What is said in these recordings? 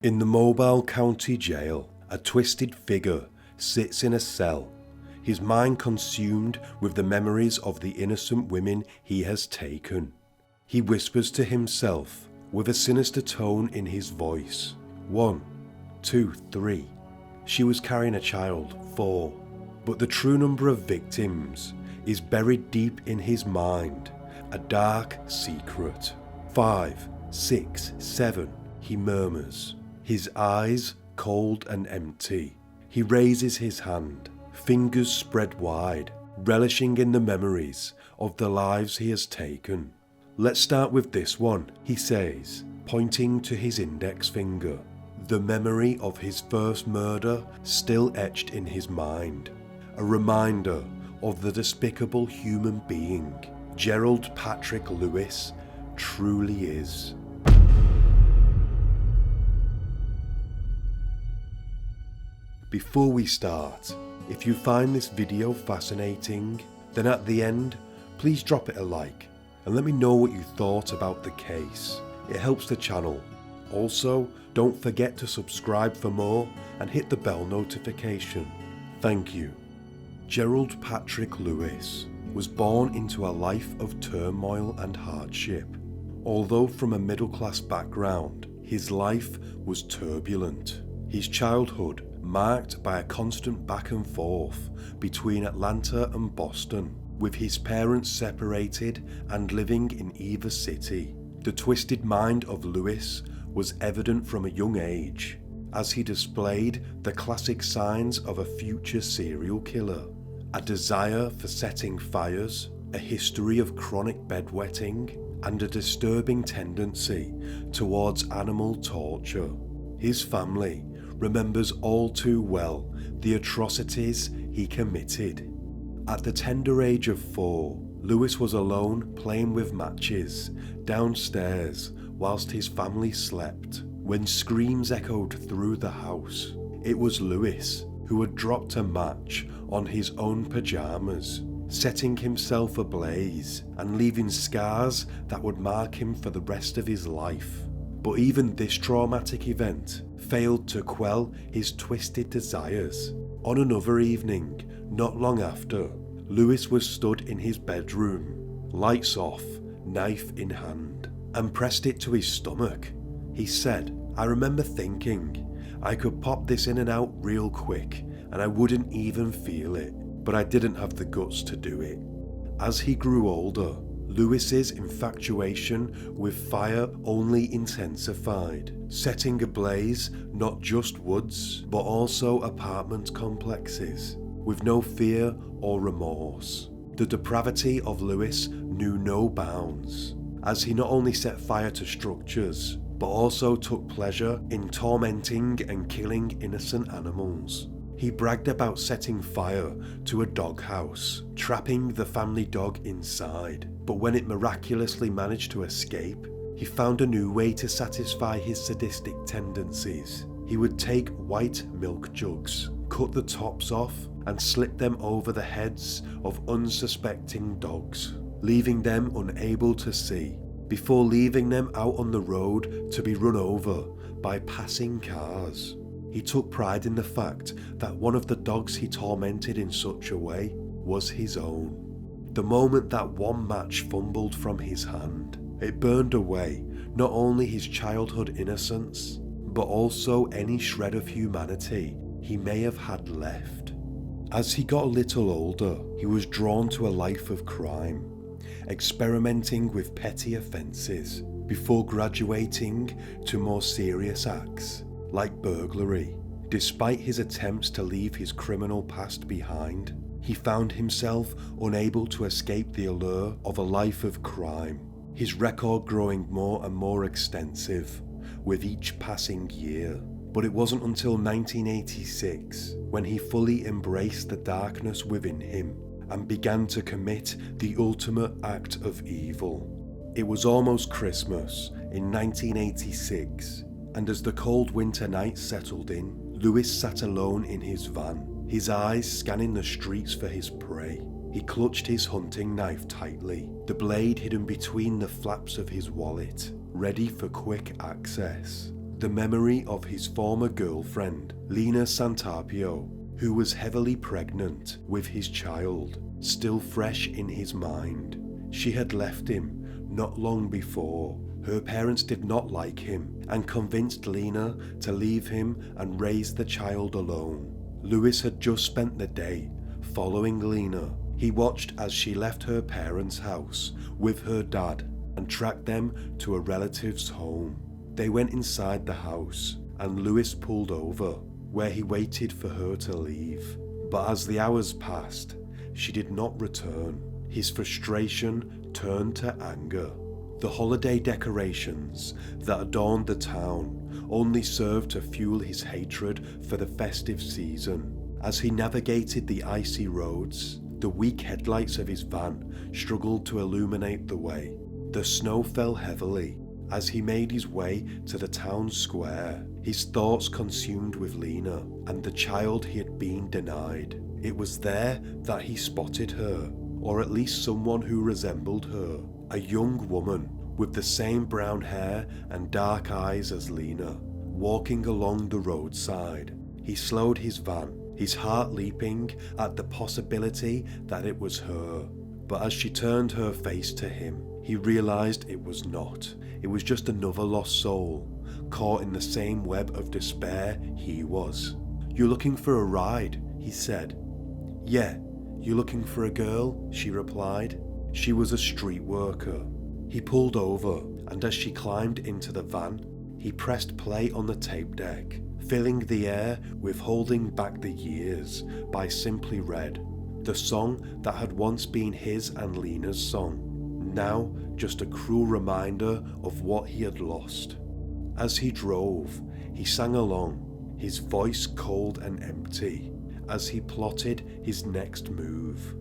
In the Mobile County Jail, a twisted figure sits in a cell, his mind consumed with the memories of the innocent women he has taken. He whispers to himself with a sinister tone in his voice. 1, 2, 3. She was carrying a child. 4. But the true number of victims is buried deep in his mind, a dark secret. 5, 6, 7, he murmurs, his eyes cold and empty. He raises his hand, fingers spread wide, relishing in the memories of the lives he has taken. Let's start with this one, he says, pointing to his index finger. The memory of his first murder still etched in his mind. A reminder of the despicable human being Gerald Patrick Lewis truly is. Before we start, if you find this video fascinating, then at the end, please drop it a like and let me know what you thought about the case. It helps the channel. Also, don't forget to subscribe for more and hit the bell notification. Thank you. Gerald Patrick Lewis was born into a life of turmoil and hardship. Although from a middle-class background, his life was turbulent. His childhood marked by a constant back and forth between Atlanta and Boston, with his parents separated and living in either city. The twisted mind of Lewis was evident from a young age, as he displayed the classic signs of a future serial killer: a desire for setting fires, a history of chronic bedwetting, and a disturbing tendency towards animal torture. His family remembers all too well the atrocities he committed. At the tender age of 4, Lewis was alone playing with matches downstairs whilst his family slept, when screams echoed through the house. It was Lewis who had dropped a match on his own pajamas, setting himself ablaze and leaving scars that would mark him for the rest of his life. But even this traumatic event failed to quell his twisted desires. On another evening, not long after, Lewis was stood in his bedroom, lights off, knife in hand, and pressed it to his stomach. He said, "I remember thinking I could pop this in and out real quick and I wouldn't even feel it, but I didn't have the guts to do it." As he grew older, Lewis's infatuation with fire only intensified, setting ablaze not just woods, but also apartment complexes, with no fear or remorse. The depravity of Lewis knew no bounds, as he not only set fire to structures, but also took pleasure in tormenting and killing innocent animals. He bragged about setting fire to a doghouse, trapping the family dog inside. But when it miraculously managed to escape, he found a new way to satisfy his sadistic tendencies. He would take white milk jugs, cut the tops off, and slip them over the heads of unsuspecting dogs, leaving them unable to see, before leaving them out on the road to be run over by passing cars. He took pride in the fact that one of the dogs he tormented in such a way was his own. The moment that one match fumbled from his hand, it burned away not only his childhood innocence, but also any shred of humanity he may have had left. As he got a little older, he was drawn to a life of crime, experimenting with petty offences before graduating to more serious acts, like burglary. Despite his attempts to leave his criminal past behind, he found himself unable to escape the allure of a life of crime, his record growing more and more extensive with each passing year. But it wasn't until 1986 when he fully embraced the darkness within him and began to commit the ultimate act of evil. It was almost Christmas in 1986, and as the cold winter nights settled in, Lewis sat alone in his van, his eyes scanning the streets for his prey. He clutched his hunting knife tightly, the blade hidden between the flaps of his wallet, ready for quick access. The memory of his former girlfriend, Lena Santapio, who was heavily pregnant with his child, still fresh in his mind. She had left him not long before. Her parents did not like him and convinced Lena to leave him and raise the child alone. Lewis had just spent the day following Lena. He watched as she left her parents' house with her dad and tracked them to a relative's home. They went inside the house and Lewis pulled over, where he waited for her to leave. But as the hours passed, she did not return. His frustration turned to anger. The holiday decorations that adorned the town only served to fuel his hatred for the festive season. As he navigated the icy roads, the weak headlights of his van struggled to illuminate the way. The snow fell heavily as he made his way to the town square, his thoughts consumed with Lena and the child he had been denied. It was there that he spotted her, or at least someone who resembled her, a young woman with the same brown hair and dark eyes as Lena, walking along the roadside. He slowed his van, his heart leaping at the possibility that it was her. But as she turned her face to him, he realized it was not. It was just another lost soul, caught in the same web of despair he was. "You're looking for a ride," he said. "Yeah, you looking for a girl?" she replied. She was a street worker. He pulled over, and as she climbed into the van, he pressed play on the tape deck, filling the air with Holding Back the Years by Simply Red, the song that had once been his and Lena's song, now just a cruel reminder of what he had lost. As he drove, he sang along, his voice cold and empty, as he plotted his next move.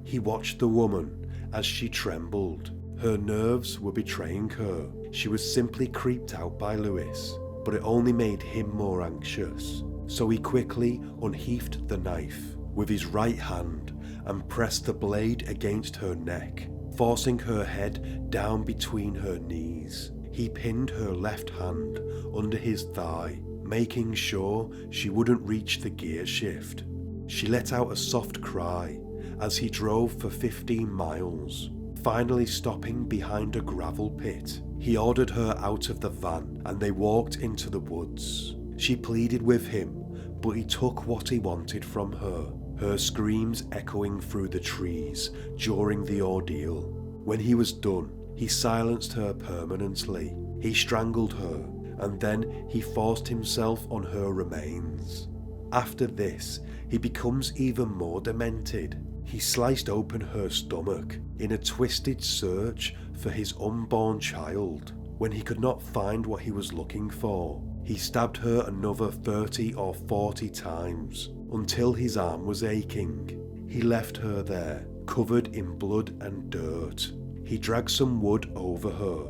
He watched the woman as she trembled. Her nerves were betraying her. She was simply creeped out by Lewis, but it only made him more anxious. So he quickly unsheathed the knife with his right hand and pressed the blade against her neck, forcing her head down between her knees. He pinned her left hand under his thigh, making sure she wouldn't reach the gear shift. She let out a soft cry as he drove for 15 miles, finally stopping behind a gravel pit. He ordered her out of the van and they walked into the woods. She pleaded with him, but he took what he wanted from her screams echoing through the trees during the ordeal. When he was done, he silenced her permanently. He strangled her, and then he forced himself on her remains. After this, he becomes even more demented. He sliced open her stomach in a twisted search for his unborn child. When he could not find what he was looking for, he stabbed her another 30 or 40 times until his arm was aching. He left her there, covered in blood and dirt. He dragged some wood over her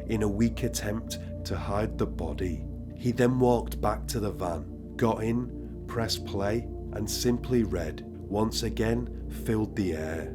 in a weak attempt to hide the body. He then walked back to the van, got in, pressed play, and Simply Red once again filled the air.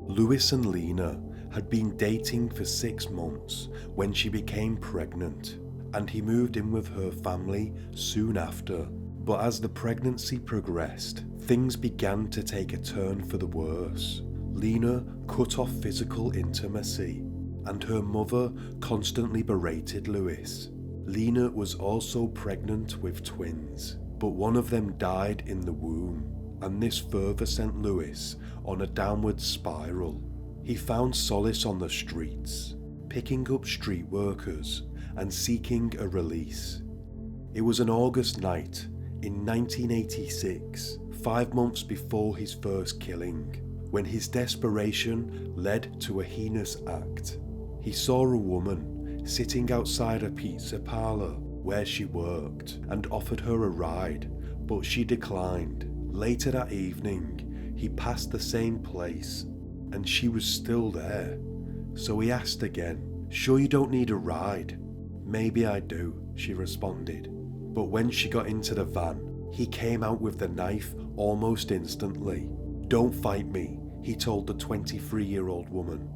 Lewis and Lena had been dating for 6 months when she became pregnant, and he moved in with her family soon after. But as the pregnancy progressed, things began to take a turn for the worse. Lena cut off physical intimacy, and her mother constantly berated Lewis. Lena was also pregnant with twins, but one of them died in the womb, and this further sent Lewis on a downward spiral. He found solace on the streets, picking up street workers and seeking a release. It was an August night in 1986, 5 months before his first killing, when his desperation led to a heinous act. He saw a woman sitting outside a pizza parlor where she worked and offered her a ride, but she declined. Later that evening, he passed the same place and she was still there. So he asked again, "Sure you don't need a ride?" "Maybe I do," she responded. But when she got into the van, he came out with the knife almost instantly. "Don't fight me," he told the 23-year-old woman.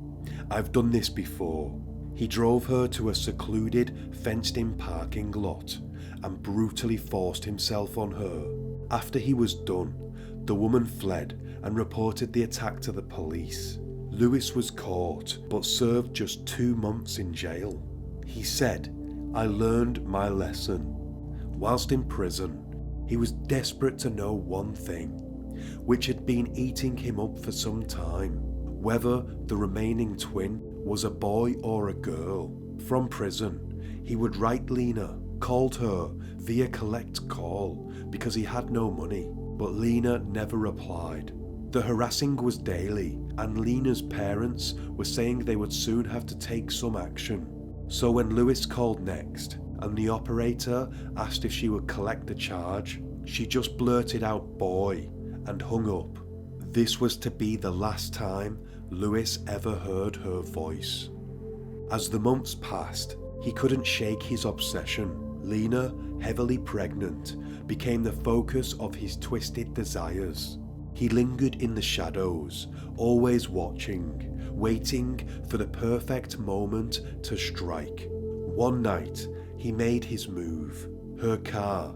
"I've done this before." He drove her to a secluded, fenced-in parking lot and brutally forced himself on her. After he was done, the woman fled and reported the attack to the police. Lewis was caught but served just 2 months in jail. He said, "I learned my lesson." Whilst in prison, he was desperate to know one thing, which had been eating him up for some time: whether the remaining twin was a boy or a girl. From prison, he would write Lena, called her via collect call because he had no money, but Lena never replied. The harassing was daily, and Lena's parents were saying they would soon have to take some action. So when Lewis called next, and the operator asked if she would collect the charge, she just blurted out "boy" and hung up. This was to be the last time Lewis ever heard her voice. As the months passed, he couldn't shake his obsession. Lena, heavily pregnant, became the focus of his twisted desires. He lingered in the shadows, always watching, waiting for the perfect moment to strike. One night, he made his move. Her car,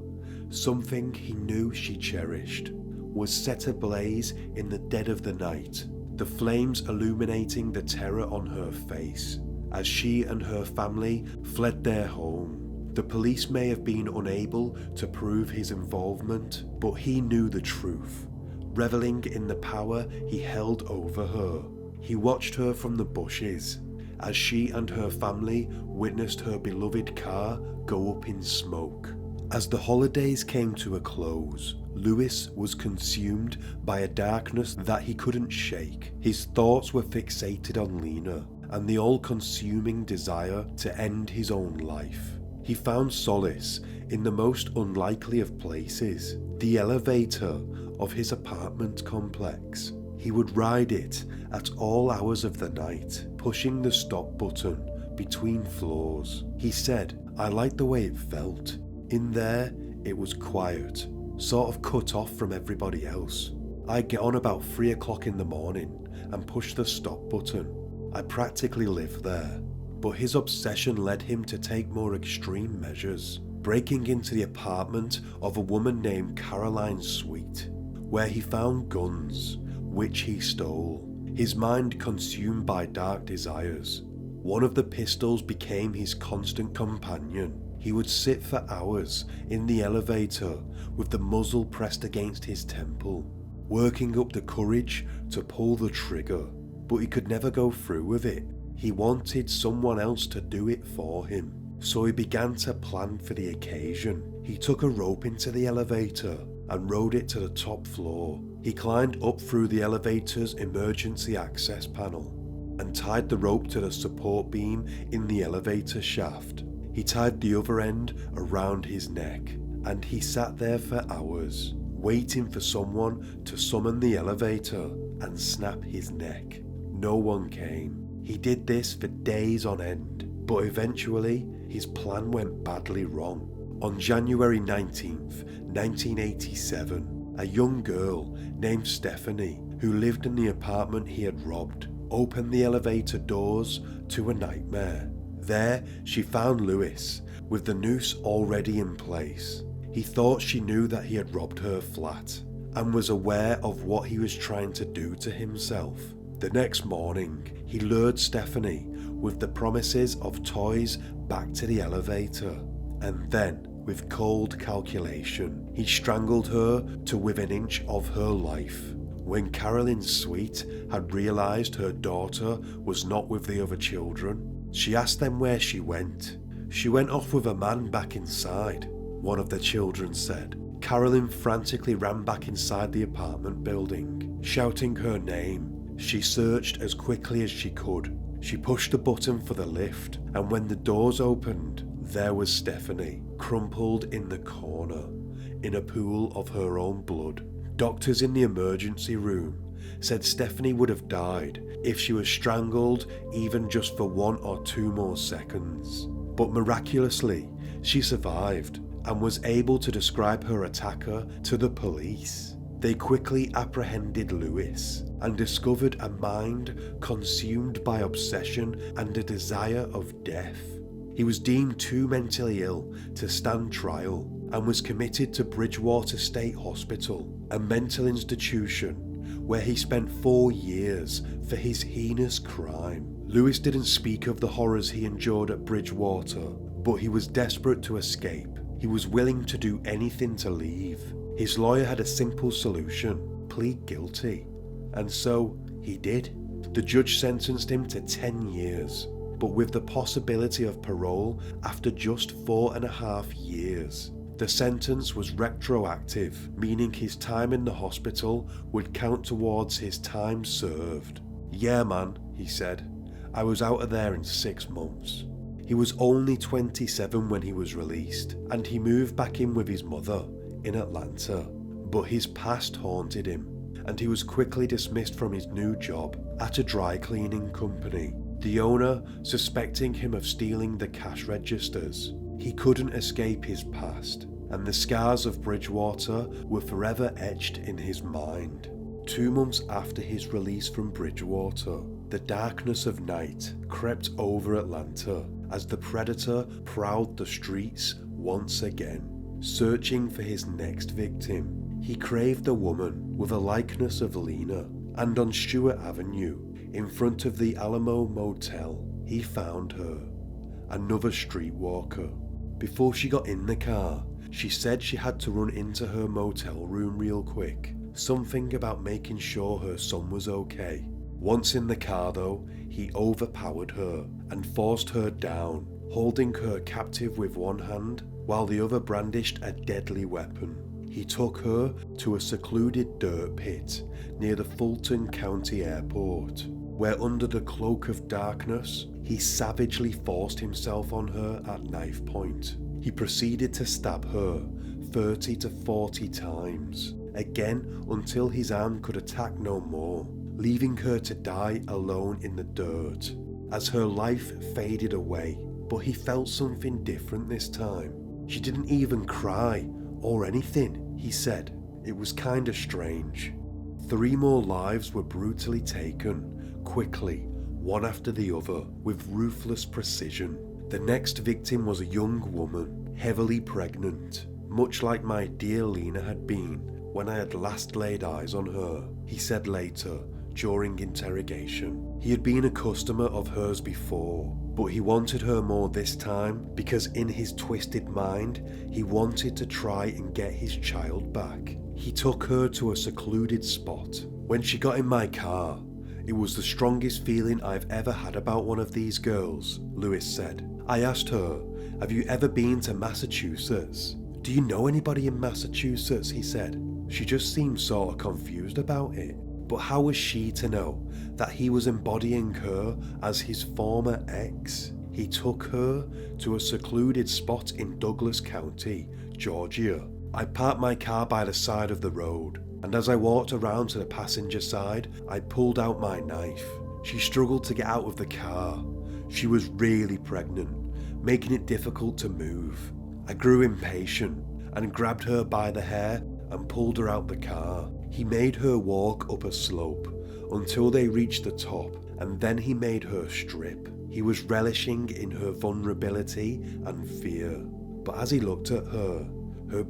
something he knew she cherished, was set ablaze in the dead of the night, the flames illuminating the terror on her face as she and her family fled their home. The police may have been unable to prove his involvement, but he knew the truth, reveling in the power he held over her. He watched her from the bushes as she and her family witnessed her beloved car go up in smoke. As the holidays came to a close, Lewis was consumed by a darkness that he couldn't shake. His thoughts were fixated on Lena and the all-consuming desire to end his own life. He found solace in the most unlikely of places, the elevator of his apartment complex. He would ride it at all hours of the night, pushing the stop button between floors. He said, "I liked the way it felt. In there, it was quiet, sort of cut off from everybody else. I'd get on about 3 o'clock in the morning and push the stop button. I practically lived there." But his obsession led him to take more extreme measures, breaking into the apartment of a woman named Caroline Sweet, where he found guns, which he stole, his mind consumed by dark desires. One of the pistols became his constant companion. He would sit for hours in the elevator with the muzzle pressed against his temple, working up the courage to pull the trigger, but he could never go through with it. He wanted someone else to do it for him, so he began to plan for the occasion. He took a rope into the elevator and rode it to the top floor. He climbed up through the elevator's emergency access panel and tied the rope to the support beam in the elevator shaft. He tied the other end around his neck, and he sat there for hours, waiting for someone to summon the elevator and snap his neck. No one came. He did this for days on end, but eventually his plan went badly wrong. On January 19th, 1987, a young girl named Stephanie, who lived in the apartment he had robbed, opened the elevator doors to a nightmare. There, she found Lewis, with the noose already in place. He thought she knew that he had robbed her flat, and was aware of what he was trying to do to himself. The next morning, he lured Stephanie with the promises of toys back to the elevator, and then, with cold calculation, he strangled her to within an inch of her life. When Caroline Sweet had realised her daughter was not with the other children, she asked them where she went. "She went off with a man back inside," one of the children said. Caroline frantically ran back inside the apartment building, shouting her name. She searched as quickly as she could. She pushed the button for the lift, and when the doors opened, there was Stephanie, crumpled in the corner, in a pool of her own blood. Doctors in the emergency room said Stephanie would have died if she was strangled even just for 1 or 2 more seconds. But miraculously, she survived and was able to describe her attacker to the police. They quickly apprehended Lewis and discovered a mind consumed by obsession and a desire of death. He was deemed too mentally ill to stand trial and was committed to Bridgewater State Hospital, a mental institution where he spent 4 years for his heinous crime. Lewis didn't speak of the horrors he endured at Bridgewater, but he was desperate to escape. He was willing to do anything to leave. His lawyer had a simple solution: plead guilty. And so he did. The judge sentenced him to 10 years, but with the possibility of parole after just 4.5 years. The sentence was retroactive, meaning his time in the hospital would count towards his time served. "Yeah man," he said, "I was out of there in 6 months." He was only 27 when he was released, and he moved back in with his mother in Atlanta. But his past haunted him, and he was quickly dismissed from his new job at a dry cleaning company, the owner suspecting him of stealing the cash registers. He couldn't escape his past, and the scars of Bridgewater were forever etched in his mind. 2 months after his release from Bridgewater, the darkness of night crept over Atlanta as the predator prowled the streets once again, searching for his next victim. He craved a woman with a likeness of Lena, and on Stewart Avenue, in front of the Alamo Motel, he found her, another streetwalker. Before she got in the car, she said she had to run into her motel room real quick, something about making sure her son was okay. Once in the car though, he overpowered her and forced her down, holding her captive with one hand while the other brandished a deadly weapon. He took her to a secluded dirt pit near the Fulton County Airport, where under the cloak of darkness, he savagely forced himself on her at knife point. He proceeded to stab her 30 to 40 times, again until his arm could attack no more, leaving her to die alone in the dirt as her life faded away. But he felt something different this time. She didn't even cry or anything, he said. It was kinda strange. 3 more lives were brutally taken, quickly, one after the other, with ruthless precision. The next victim was a young woman, heavily pregnant, much like my dear Lena had been when I had last laid eyes on her, he said later during interrogation. He had been a customer of hers before, but he wanted her more this time because in his twisted mind, he wanted to try and get his child back. He took her to a secluded spot. When she got in my car, it was the strongest feeling I've ever had about one of these girls, Lewis said. I asked her, "Have you ever been to Massachusetts? Do you know anybody in Massachusetts?" he said. She just seemed sort of confused about it. But how was she to know that he was embodying her as his former ex? He took her to a secluded spot in Douglas County, Georgia. I parked my car by the side of the road, and as I walked around to the passenger side, I pulled out my knife. She struggled to get out of the car. She was really pregnant, making it difficult to move. I grew impatient and grabbed her by the hair and pulled her out the car. He made her walk up a slope until they reached the top, and then he made her strip. He was relishing in her vulnerability and fear, but as he looked at her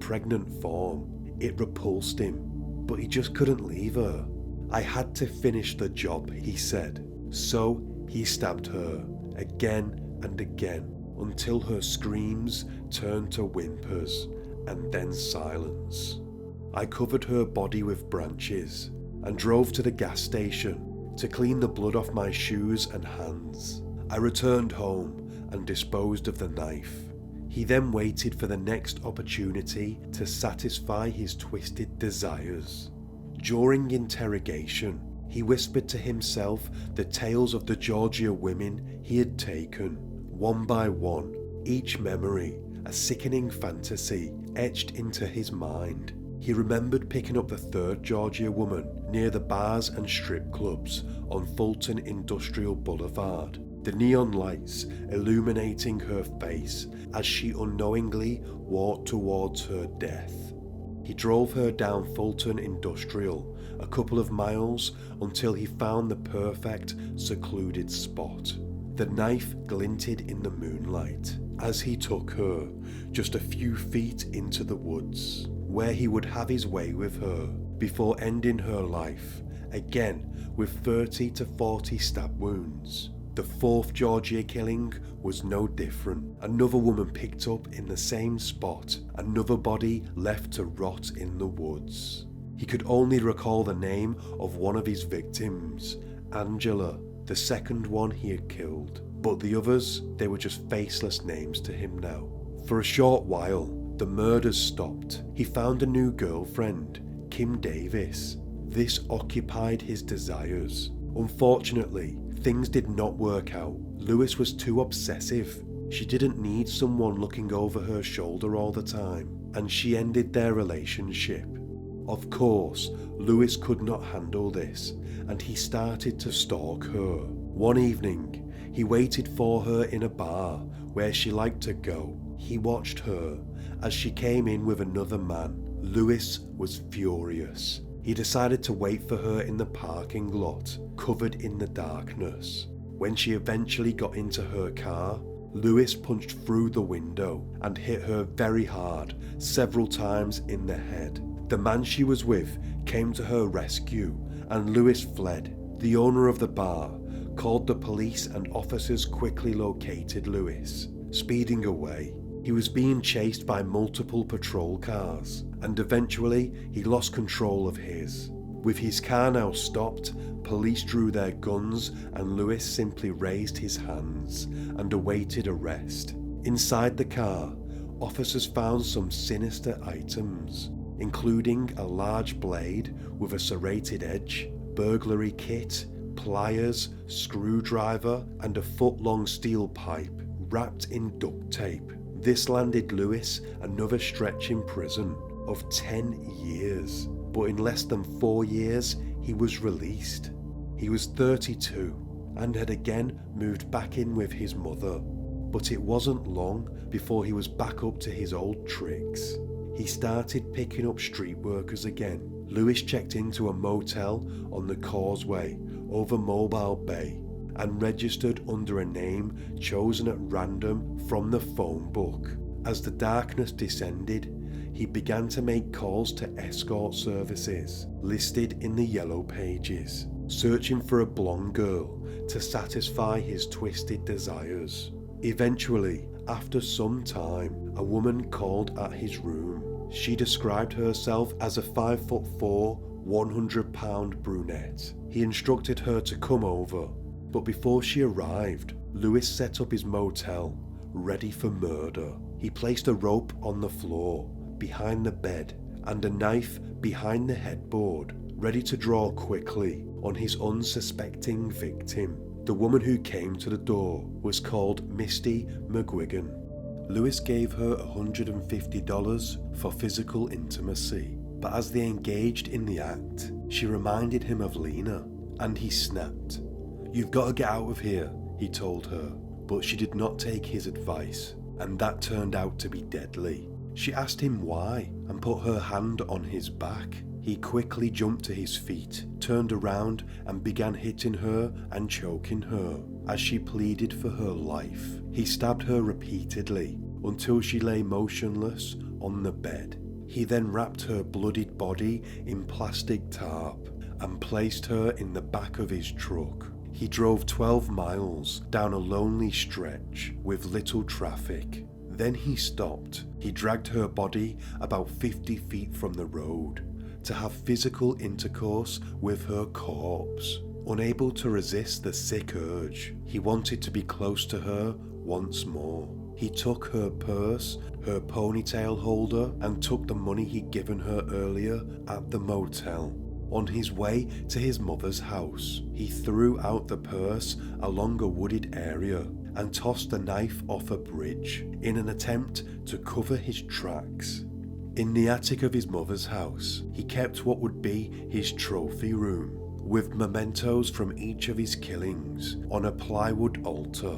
pregnant form, it repulsed him, but he just couldn't leave her. I had to finish the job, he said. So he stabbed her again and again until her screams turned to whimpers and then silence. I covered her body with branches and drove to the gas station to clean the blood off my shoes and hands. I returned home and disposed of the knife. He then waited for the next opportunity to satisfy his twisted desires. During interrogation, he whispered to himself the tales of the Georgia women he had taken, one by one, each memory a sickening fantasy etched into his mind. He remembered picking up the 3rd Georgia woman near the bars and strip clubs on Fulton Industrial Boulevard, the neon lights illuminating her face as she unknowingly walked towards her death. He drove her down Fulton Industrial a couple of miles until he found the perfect secluded spot. The knife glinted in the moonlight as he took her just a few feet into the woods, where he would have his way with her before ending her life, again with 30 to 40 stab wounds. The fourth Georgia killing was no different. Another woman picked up in the same spot, another body left to rot in the woods. He could only recall the name of one of his victims, Angela, the second one he had killed. But the others, they were just faceless names to him now. For a short while, the murders stopped. He found a new girlfriend, Kim Davis. This occupied his desires. Unfortunately, things did not work out. Lewis was too obsessive. She didn't need someone looking over her shoulder all the time, and she ended their relationship. Of course, Lewis could not handle this, and he started to stalk her. One evening, he waited for her in a bar where she liked to go. He watched her as she came in with another man. Lewis was furious. He decided to wait for her in the parking lot, covered in the darkness. When she eventually got into her car, Lewis punched through the window and hit her very hard, several times in the head. The man she was with came to her rescue and Lewis fled. The owner of the bar called the police and officers quickly located Lewis, speeding away. He was being chased by multiple patrol cars, and eventually he lost control of his. With his car now stopped, police drew their guns and Lewis simply raised his hands and awaited arrest. Inside the car, officers found some sinister items, including a large blade with a serrated edge, burglary kit, pliers, screwdriver, and a foot-long steel pipe wrapped in duct tape. This landed Lewis another stretch in prison of 10 years, but in less than 4 years he was released. He was 32 and had again moved back in with his mother, but it wasn't long before he was back up to his old tricks. He started picking up street workers again. Lewis checked into a motel on the causeway over Mobile Bay and registered under a name chosen at random from the phone book. As the darkness descended, he began to make calls to escort services listed in the yellow pages, searching for a blonde girl to satisfy his twisted desires. Eventually, after some time, a woman called at his room. She described herself as a 5'4", 100-pound brunette. He instructed her to come over, but before she arrived, Lewis set up his motel, ready for murder. He placed a rope on the floor, behind the bed, and a knife behind the headboard, ready to draw quickly on his unsuspecting victim. The woman who came to the door was called Misty McGugin. Lewis gave her $150 for physical intimacy, but as they engaged in the act, she reminded him of Lena, and he snapped. "You've got to get out of here," he told her, but she did not take his advice, and that turned out to be deadly. She asked him why and put her hand on his back. He quickly jumped to his feet, turned around and began hitting her and choking her as she pleaded for her life. He stabbed her repeatedly until she lay motionless on the bed. He then wrapped her bloodied body in plastic tarp and placed her in the back of his truck. He drove 12 miles down a lonely stretch with little traffic. Then he stopped. He dragged her body about 50 feet from the road to have physical intercourse with her corpse. Unable to resist the sick urge, he wanted to be close to her once more. He took her purse, her ponytail holder, and took the money he'd given her earlier at the motel. On his way to his mother's house, he threw out the purse along a wooded area and tossed the knife off a bridge in an attempt to cover his tracks. In the attic of his mother's house, he kept what would be his trophy room, with mementos from each of his killings on a plywood altar.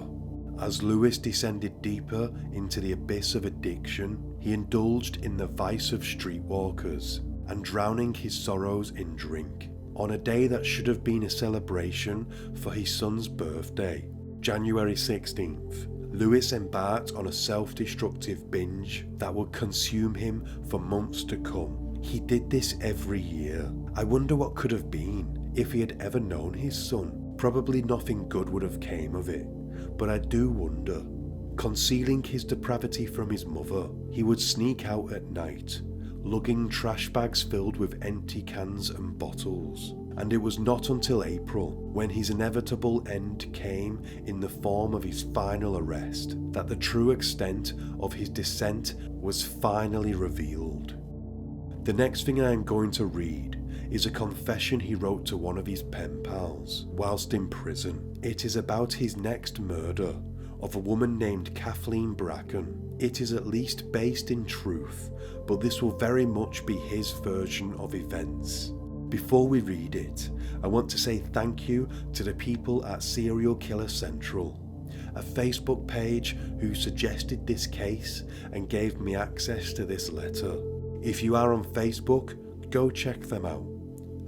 As Lewis descended deeper into the abyss of addiction, he indulged in the vice of streetwalkers and drowning his sorrows in drink. On a day that should have been a celebration for his son's birthday, January 16th, Lewis embarked on a self-destructive binge that would consume him for months to come. He did this every year. I wonder what could have been if he had ever known his son. Probably nothing good would have came of it, but I do wonder. Concealing his depravity from his mother, he would sneak out at night, lugging trash bags filled with empty cans and bottles. And it was not until April, when his inevitable end came in the form of his final arrest, that the true extent of his descent was finally revealed. The next thing I am going to read is a confession he wrote to one of his pen pals whilst in prison. It is about his next murder of a woman named Kathleen Bracken. It is at least based in truth, but this will very much be his version of events. Before we read it, I want to say thank you to the people at Serial Killer Central, a Facebook page who suggested this case and gave me access to this letter. If you are on Facebook, go check them out.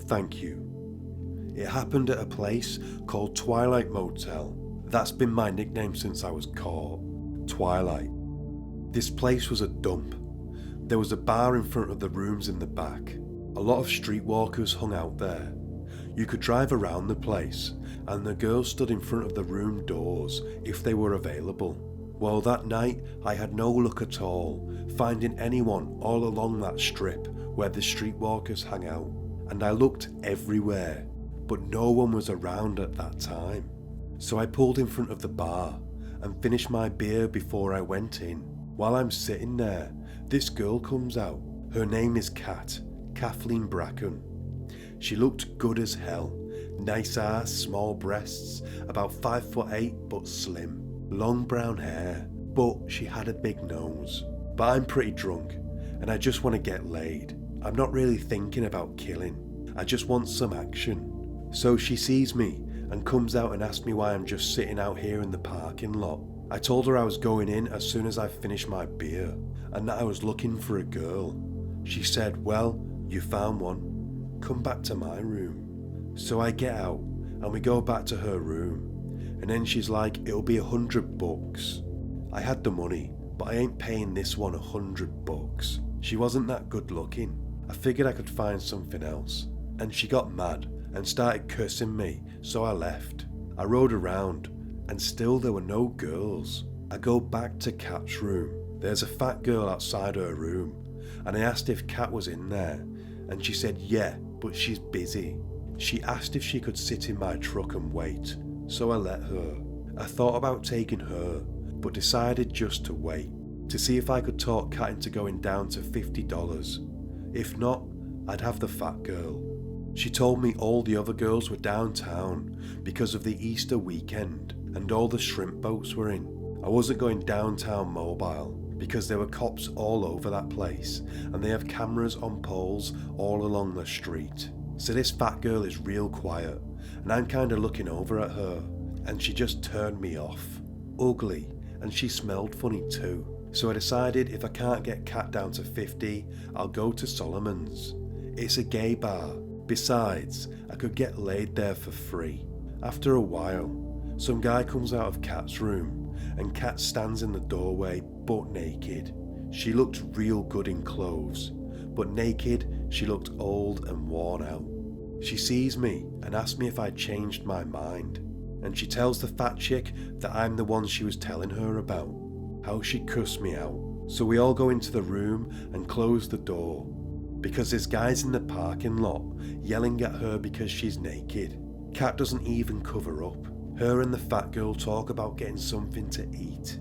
Thank you. It happened at a place called Twilight Motel. That's been my nickname since I was caught. Twilight. This place was a dump. There was a bar in front of the rooms in the back. A lot of streetwalkers hung out there. You could drive around the place, and the girls stood in front of the room doors if they were available. Well, that night I had no luck at all, finding anyone all along that strip where the streetwalkers hang out, and I looked everywhere, but no one was around at that time. So I pulled in front of the bar and finished my beer before I went in. While I'm sitting there, this girl comes out. Her name is Kathleen Bracken. She looked good as hell. Nice ass, small breasts, about 5'8" but slim. Long brown hair, but she had a big nose. But I'm pretty drunk, and I just want to get laid. I'm not really thinking about killing. I just want some action. So she sees me and comes out and asks me why I'm just sitting out here in the parking lot. I told her I was going in as soon as I finished my beer, and that I was looking for a girl. She said, well, you found one. Come back to my room. So I get out and we go back to her room. And then she's like, it'll be $100. I had the money, but I ain't paying this one $100. She wasn't that good looking. I figured I could find something else. And she got mad and started cursing me, so I left. I rode around and still there were no girls. I go back to Kat's room. There's a fat girl outside her room, and I asked if Kat was in there, and she said yeah, but she's busy. She asked if she could sit in my truck and wait, so I let her. I thought about taking her, but decided just to wait, to see if I could talk Kat into going down to $50. If not, I'd have the fat girl. She told me all the other girls were downtown because of the Easter weekend, and all the shrimp boats were in. I wasn't going downtown Mobile, because there were cops all over that place, and they have cameras on poles all along the street. So this fat girl is real quiet, and I'm kinda looking over at her, and she just turned me off. Ugly, and she smelled funny too. So I decided if I can't get Kat down to 50, I'll go to Solomon's. It's a gay bar. Besides, I could get laid there for free. After a while, some guy comes out of Kat's room, and Kat stands in the doorway, butt naked. She looked real good in clothes, but naked, she looked old and worn out. She sees me and asks me if I changed my mind, and she tells the fat chick that I'm the one she was telling her about, how she cussed me out. So we all go into the room and close the door, because there's guys in the parking lot yelling at her because she's naked. Kat doesn't even cover up. Her and the fat girl talk about getting something to eat,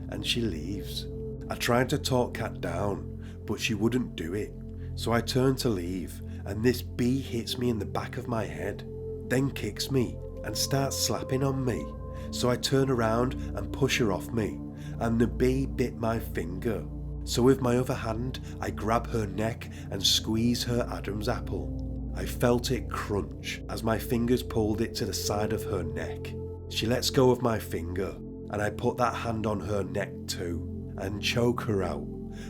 and she leaves. I tried to talk Kat down, but she wouldn't do it. So I turn to leave, and this bee hits me in the back of my head, then kicks me and starts slapping on me. So I turn around and push her off me, and the bee bit my finger. So with my other hand, I grab her neck and squeeze her Adam's apple. I felt it crunch as my fingers pulled it to the side of her neck. She lets go of my finger, and I put that hand on her neck too, and choke her out,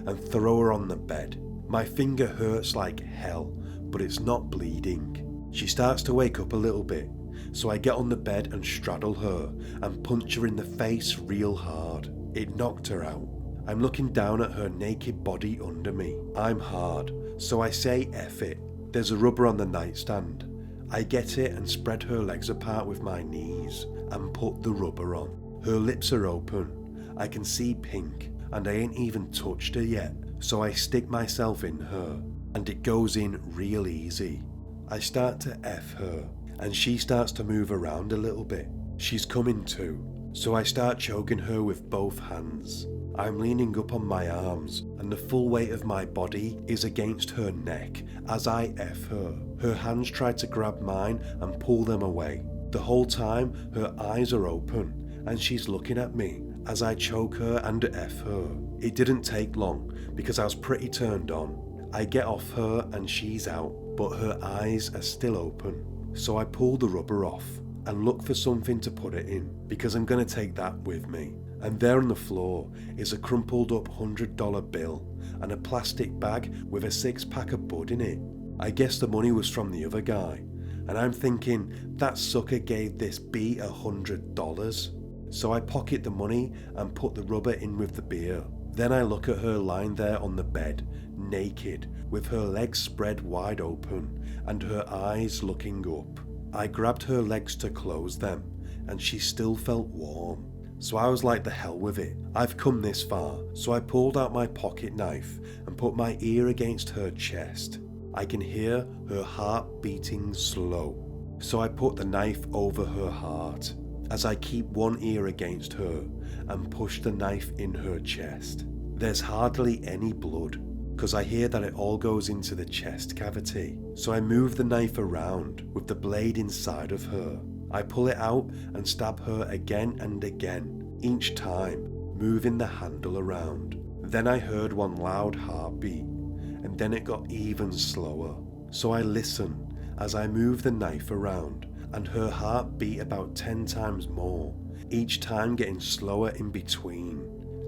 and throw her on the bed. My finger hurts like hell, but it's not bleeding. She starts to wake up a little bit, so I get on the bed and straddle her, and punch her in the face real hard. It knocked her out. I'm looking down at her naked body under me. I'm hard, so I say F it. There's a rubber on the nightstand. I get it and spread her legs apart with my knees and put the rubber on. Her lips are open. I can see pink, and I ain't even touched her yet, so I stick myself in her, and it goes in real easy. I start to F her, and she starts to move around a little bit. She's coming to, so I start choking her with both hands. I'm leaning up on my arms, and the full weight of my body is against her neck as I F her. Her hands try to grab mine and pull them away. The whole time her eyes are open, and she's looking at me as I choke her and F her. It didn't take long because I was pretty turned on. I get off her and she's out, but her eyes are still open. So I pull the rubber off and look for something to put it in, because I'm going to take that with me. And there on the floor is a crumpled up $100 bill and a plastic bag with a 6-pack of bud in it. I guess the money was from the other guy, and I'm thinking that sucker gave this B $100. So I pocket the money and put the rubber in with the beer. Then I look at her lying there on the bed, naked, with her legs spread wide open and her eyes looking up. I grabbed her legs to close them, and she still felt warm. So I was like, the hell with it. I've come this far. So I pulled out my pocket knife and put my ear against her chest. I can hear her heart beating slow. So I put the knife over her heart as I keep one ear against her and push the knife in her chest. There's hardly any blood, because I hear that it all goes into the chest cavity. So I move the knife around with the blade inside of her. I pull it out and stab her again and again, each time moving the handle around. Then I heard one loud heartbeat, and then it got even slower. So I listen as I move the knife around, and her heart beat about 10 times more, each time getting slower in between,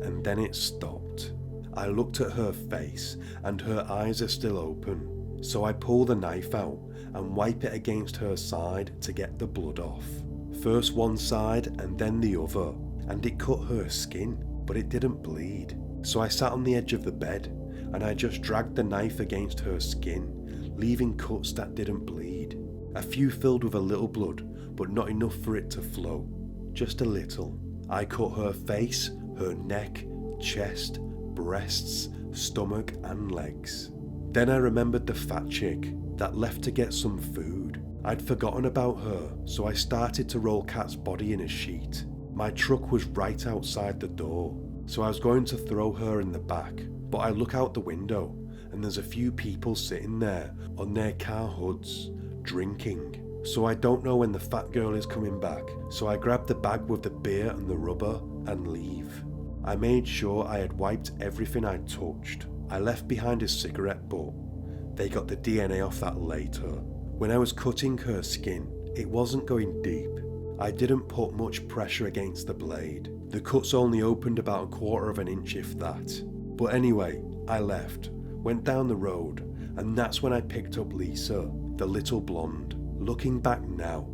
and then it stopped. I looked at her face, and her eyes are still open, so I pull the knife out and wipe it against her side to get the blood off. First one side and then the other, and it cut her skin, but it didn't bleed. So I sat on the edge of the bed, and I just dragged the knife against her skin, leaving cuts that didn't bleed. A few filled with a little blood, but not enough for it to flow. Just a little. I cut her face, her neck, chest, breasts, stomach and legs. Then I remembered the fat chick that left to get some food. I'd forgotten about her, so I started to roll Kat's body in a sheet. My truck was right outside the door, so I was going to throw her in the back, but I look out the window and there's a few people sitting there on their car hoods, drinking. So I don't know when the fat girl is coming back, so I grab the bag with the beer and the rubber and leave. I made sure I had wiped everything I'd touched. I left behind a cigarette butt. They got the DNA off that later. When I was cutting her skin, it wasn't going deep. I didn't put much pressure against the blade. The cuts only opened about 1/4 of an inch if that. But anyway, I left, went down the road, and that's when I picked up Lisa, the little blonde. Looking back now,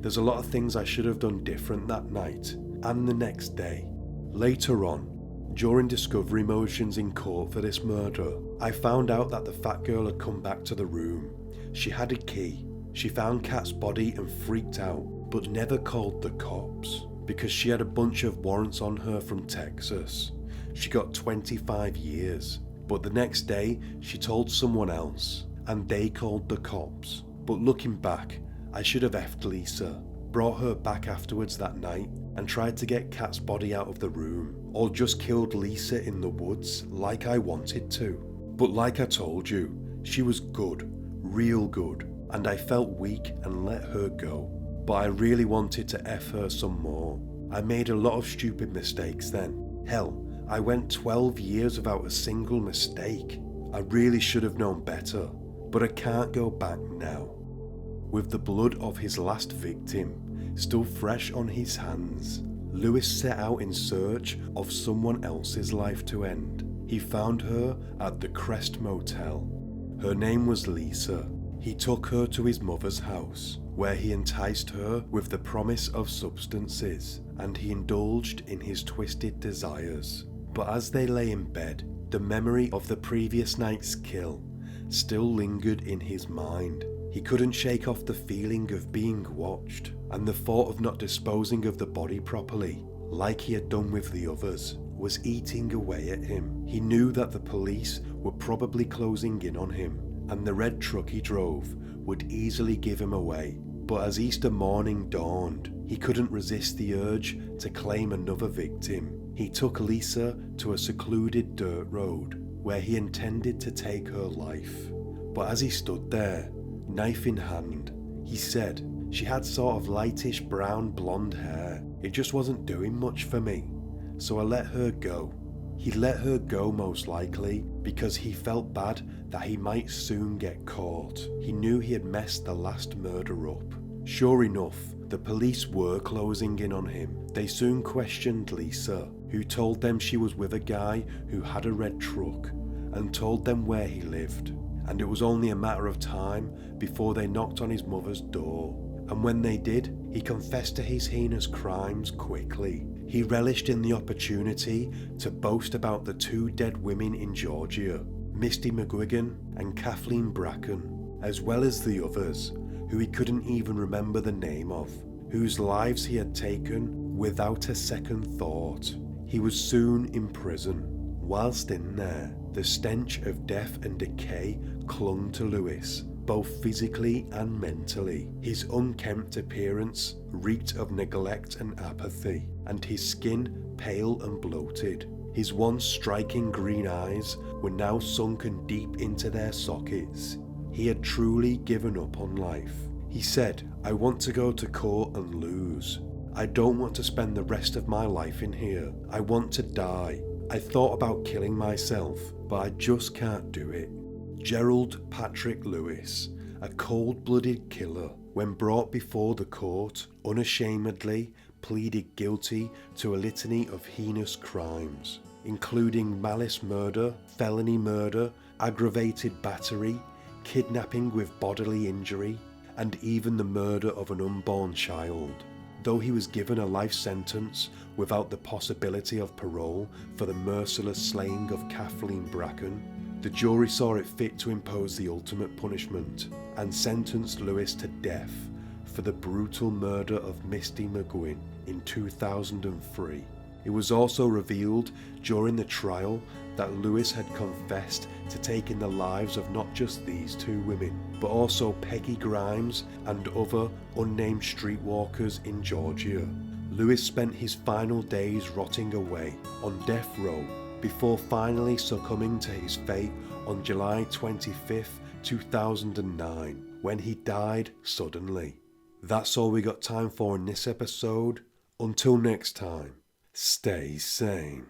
there's a lot of things I should have done different that night and the next day. Later on, during discovery motions in court for this murder, I found out that the fat girl had come back to the room. She had a key. She found Kat's body and freaked out, but never called the cops because she had a bunch of warrants on her from Texas. She got 25 years, but the next day she told someone else and they called the cops. But looking back, I should have effed Lisa, brought her back afterwards that night and tried to get Kat's body out of the room, or just killed Lisa in the woods like I wanted to. But like I told you, she was good, real good, and I felt weak and let her go. But I really wanted to F her some more. I made a lot of stupid mistakes then. Hell, I went 12 years without a single mistake. I really should have known better, but I can't go back now. With the blood of his last victim still fresh on his hands, Lewis set out in search of someone else's life to end. He found her at the Crest Motel. Her name was Lisa. He took her to his mother's house, where he enticed her with the promise of substances, and he indulged in his twisted desires. But as they lay in bed, the memory of the previous night's kill still lingered in his mind. He couldn't shake off the feeling of being watched, and the thought of not disposing of the body properly, like he had done with the others, was eating away at him. He knew that the police were probably closing in on him, and the red truck he drove would easily give him away. But as Easter morning dawned, he couldn't resist the urge to claim another victim. He took Lisa to a secluded dirt road, where he intended to take her life. But as he stood there, knife in hand, he said, "She had sort of lightish brown blonde hair. It just wasn't doing much for me, so I let her go." He let her go most likely because he felt bad that he might soon get caught. He knew he had messed the last murder up. Sure enough, the police were closing in on him. They soon questioned Lisa, who told them she was with a guy who had a red truck and told them where he lived. And it was only a matter of time before they knocked on his mother's door. And when they did, he confessed to his heinous crimes quickly. He relished in the opportunity to boast about the two dead women in Georgia, Misty McGugin and Kathleen Bracken, as well as the others, who he couldn't even remember the name of, whose lives he had taken without a second thought. He was soon in prison. Whilst in there, the stench of death and decay clung to Lewis, both physically and mentally. His unkempt appearance reeked of neglect and apathy, and his skin pale and bloated. His once striking green eyes were now sunken deep into their sockets. He had truly given up on life. He said, "I want to go to court and lose. I don't want to spend the rest of my life in here. I want to die. I thought about killing myself, but I just can't do it." Gerald Patrick Lewis, a cold-blooded killer, when brought before the court, unashamedly pleaded guilty to a litany of heinous crimes, including malice murder, felony murder, aggravated battery, kidnapping with bodily injury, and even the murder of an unborn child. Though he was given a life sentence without the possibility of parole for the merciless slaying of Kathleen Bracken, the jury saw it fit to impose the ultimate punishment and sentenced Lewis to death for the brutal murder of Misty McGugin in 2003. It was also revealed during the trial that Lewis had confessed to taking the lives of not just these two women, but also Peggy Grimes and other unnamed streetwalkers in Georgia. Lewis spent his final days rotting away on death row before finally succumbing to his fate on July 25th, 2009, when he died suddenly. That's all we got time for in this episode. Until next time, stay sane.